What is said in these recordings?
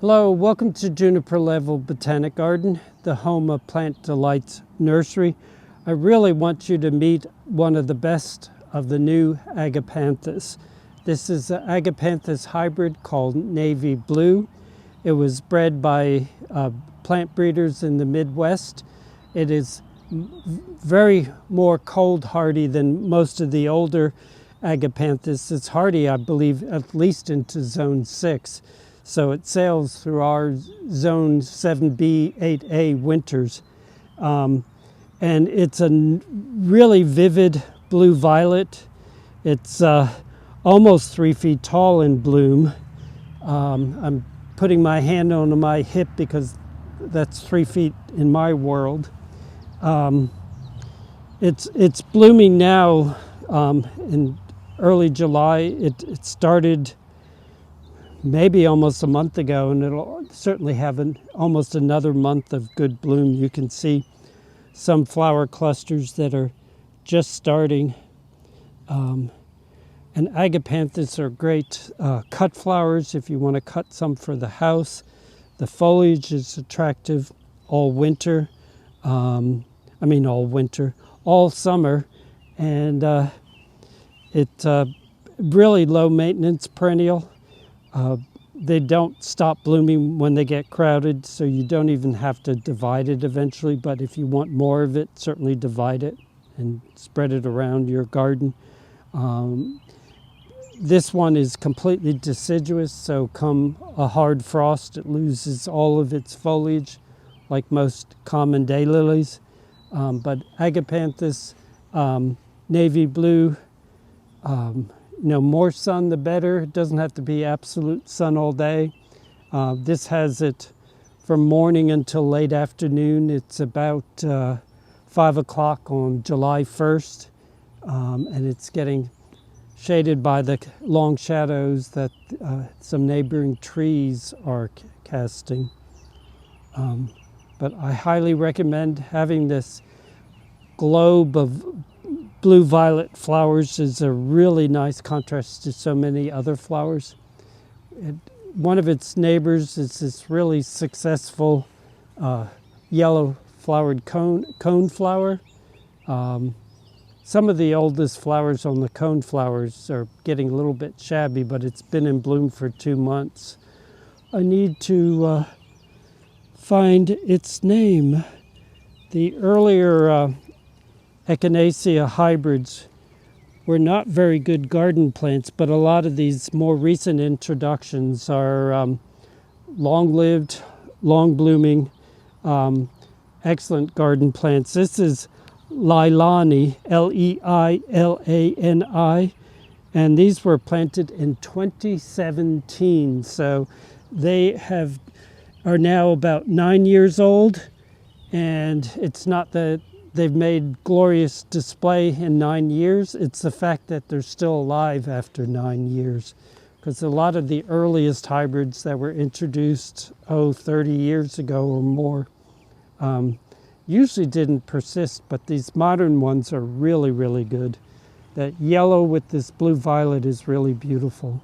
Hello, welcome to Juniper Level Botanic Garden, the home of Plant Delights Nursery. I really want you to meet one of the best of the new Agapanthus. This is an Agapanthus hybrid called Navy Blue. It was bred by plant breeders in the Midwest. It is very more cold hardy than most of the older Agapanthus. It's hardy, I believe, at least into zone 6. So it sails through our zone 7B, 8A winters. And it's a really vivid blue violet. It's almost 3 feet tall in bloom. I'm putting my hand on my hip because that's 3 feet in my world. It's blooming now in early July. It started maybe almost a month ago, and it'll certainly have almost another month of good bloom. You can see some flower clusters that are just starting. And Agapanthus are great cut flowers if you want to cut some for the house. The foliage is attractive all winter. All summer. And it's really low maintenance perennial. They don't stop blooming when they get crowded, so you don't even have to divide it eventually. But if you want more of it, certainly divide it and spread it around your garden. This one is completely deciduous, so come a hard frost, it loses all of its foliage, like most common daylilies. But Agapanthus, Navy Blue, more sun the better. It doesn't have to be absolute sun all day. This has it from morning until late afternoon. It's about 5 o'clock on July 1st, and it's getting shaded by the long shadows that some neighboring trees are casting. But I highly recommend having this globe of blue-violet flowers. Is a really nice contrast to so many other flowers. One of its neighbors is this really successful yellow-flowered cone flower. Some of the oldest flowers on the cone flowers are getting a little bit shabby, but it's been in bloom for 2 months. I need to find its name. The earlier Echinacea hybrids were not very good garden plants, but a lot of these more recent introductions are long-lived, long-blooming, excellent garden plants. This is Leilani, Leilani, and these were planted in 2017, so they are now about 9 years old, and it's not that they've made glorious display in 9 years. It's the fact that they're still alive after 9 years. Because a lot of the earliest hybrids that were introduced, 30 years ago or more, usually didn't persist, but these modern ones are really, really good. That yellow with this blue-violet is really beautiful.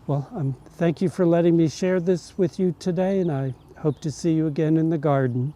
Well, thank you for letting me share this with you today, and I hope to see you again in the garden.